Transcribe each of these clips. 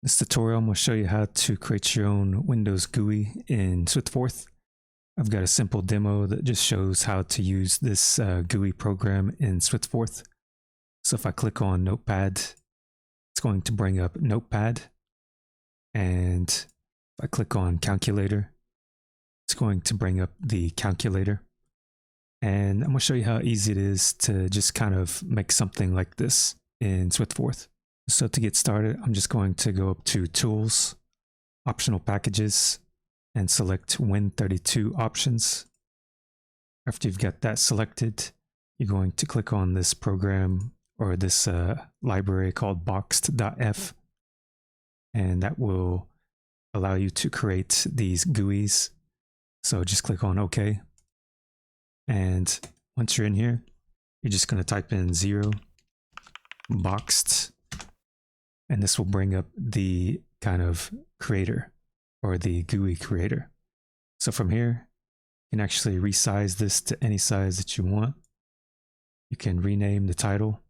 This tutorial, I'm going to show you how to create your own Windows GUI in SwiftForth. I've got a simple demo that just shows how to use this GUI program in SwiftForth. So if I click on Notepad, it's going to bring up Notepad. And if I click on Calculator, it's going to bring up the calculator. And I'm going to show you how easy it is to just kind of make something like this in SwiftForth. So to get started, I'm just going to go up to Tools, Optional Packages, and select Win32 Options. After you've got that selected, you're going to click on this program or this library called boxed.f, and that will allow you to create these GUIs. So just click on OK. And once you're in here, you're just going to type in 0 boxed, and this will bring up the kind of creator or the GUI creator. So from here, you can actually resize this to any size that you want. You can rename the title.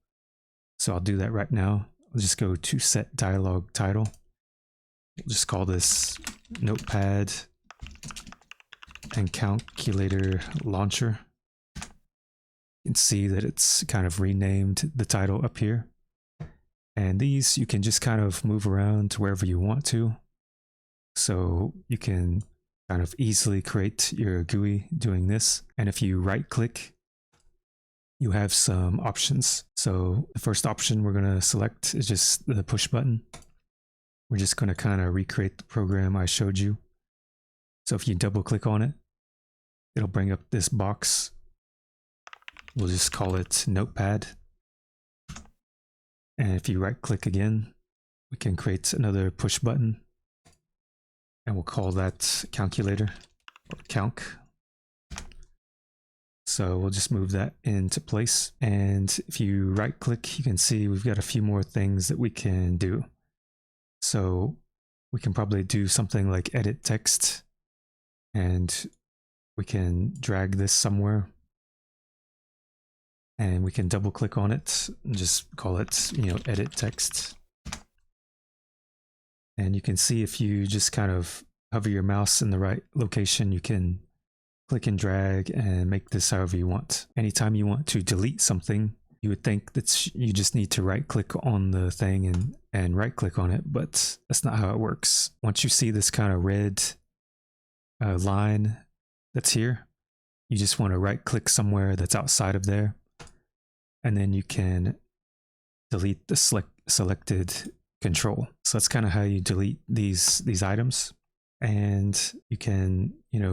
So I'll do that right now. I'll just go to set dialog title. We'll just call this Notepad and Calculator Launcher. You can see that it's kind of renamed the title up here. And these you can just kind of move around to wherever you want to. So you can kind of easily create your GUI doing this. And if you right click, you have some options. So the first option we're going to select is just the push button. We're just going to kind of recreate the program I showed you. So if you double click on it, it'll bring up this box. We'll just call it Notepad. And if you right click again, we can create another push button. And we'll call that Calculator or Calc. So we'll just move that into place. And if you right click, you can see we've got a few more things that we can do. So we can probably do something like edit text, and we can drag this somewhere. And we can double click on it and just call it, edit text. And you can see if you just kind of hover your mouse in the right location, you can click and drag and make this however you want. Anytime you want to delete something, you would think that you just need to right click on the thing and right click on it, but that's not how it works. Once you see this kind of red line that's here, you just want to right click somewhere that's outside of there. And then you can delete the selected control. So that's kind of how you delete these items. And you can,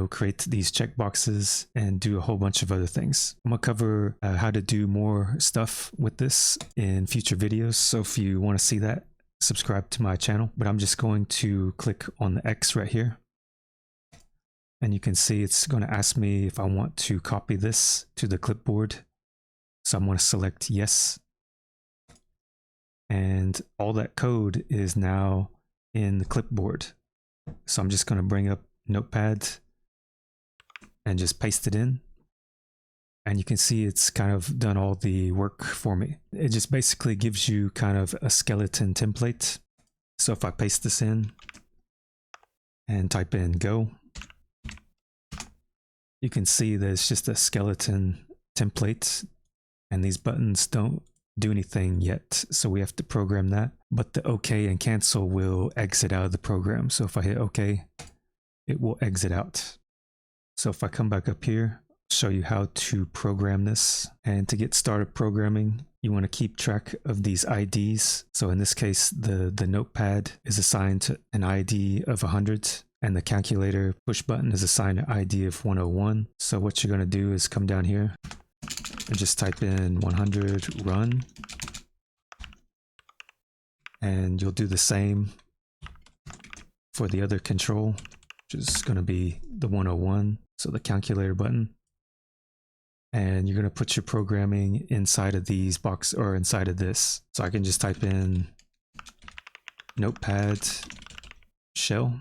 create these checkboxes and do a whole bunch of other things. I'm gonna cover how to do more stuff with this in future videos. So if you want to see that, subscribe to my channel. But I'm just going to click on the X right here. And you can see it's going to ask me if I want to copy this to the clipboard. So I'm going to select yes. And all that code is now in the clipboard. So I'm just going to bring up Notepad and just paste it in. And you can see it's kind of done all the work for me. It just basically gives you kind of a skeleton template. So if I paste this in and type in go, you can see that it's just a skeleton template. And these buttons don't do anything yet, so we have to program that. But the OK and cancel will exit out of the program. So if I hit OK, it will exit out. So if I come back up here, show you how to program this. And to get started programming, you want to keep track of these IDs. So in this case, the notepad is assigned to an ID of 100. And the calculator push button is assigned an ID of 101. So what you're going to do is come down here and just type in 100 run, and you'll do the same for the other control, which is going to be the 101, so the calculator button. And you're going to put your programming inside of these boxes or inside of this. So I can just type in notepad shell,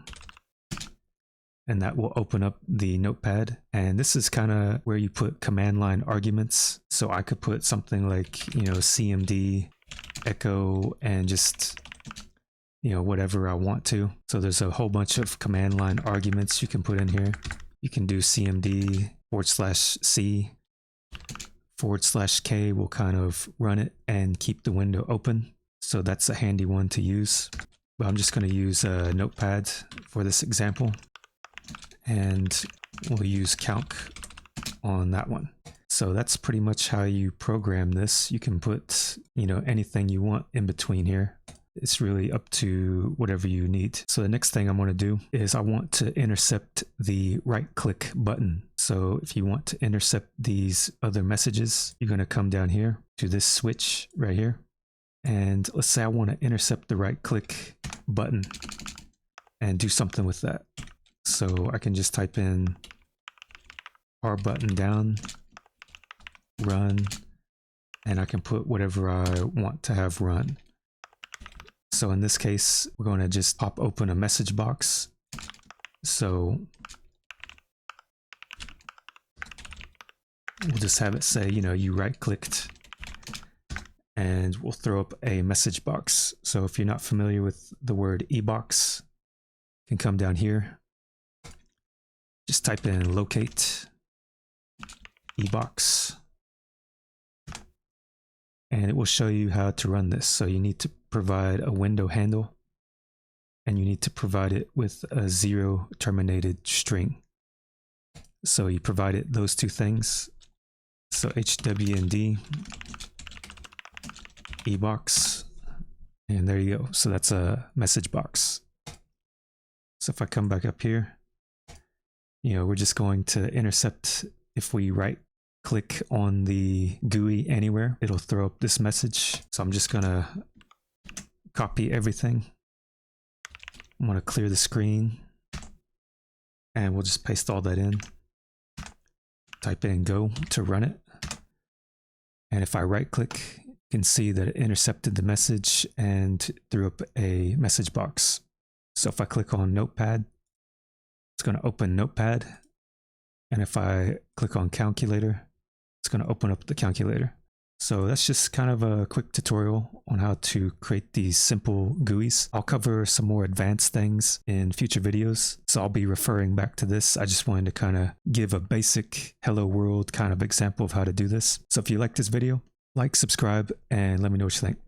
and that will open up the notepad. And this is kind of where you put command line arguments. So I could put something like, cmd echo and just whatever I want to. So there's a whole bunch of command line arguments you can put in here. You can do cmd /c /k will kind of run it and keep the window open. So that's a handy one to use. But I'm just going to use a notepad for this example. And we'll use calc on that one. So that's pretty much how you program this. You can put, anything you want in between here. It's really up to whatever you need. So the next thing I'm going to do is I want to intercept the right click button. So if you want to intercept these other messages, you're going to come down here to this switch right here. And let's say I want to intercept the right click button and do something with that. So I can just type in R button down, run, and I can put whatever I want to have run. So in this case, we're going to just pop open a message box. So we'll just have it say, you right clicked, and we'll throw up a message box. So if you're not familiar with the word ebox, you can come down here, just type in locate ebox, and it will show you how to run this. So you need to provide a window handle, and you need to provide it with a 0 terminated string. So you provided those two things. So HWND ebox, and there you go. So that's a message box. So if I come back up here, we're just going to intercept. If we right click on the GUI anywhere, it'll throw up this message. So I'm just gonna copy everything. I'm gonna clear the screen, and we'll just paste all that in. Type in go to run it. And if I right click, you can see that it intercepted the message and threw up a message box. So if I click on Notepad, it's going to open Notepad. And if I click on Calculator, it's going to open up the calculator. So that's just kind of a quick tutorial on how to create these simple GUIs. I'll cover some more advanced things in future videos, so I'll be referring back to this. I just wanted to kind of give a basic hello world kind of example of how to do this. So if you like this video, like, subscribe, and let me know what you think.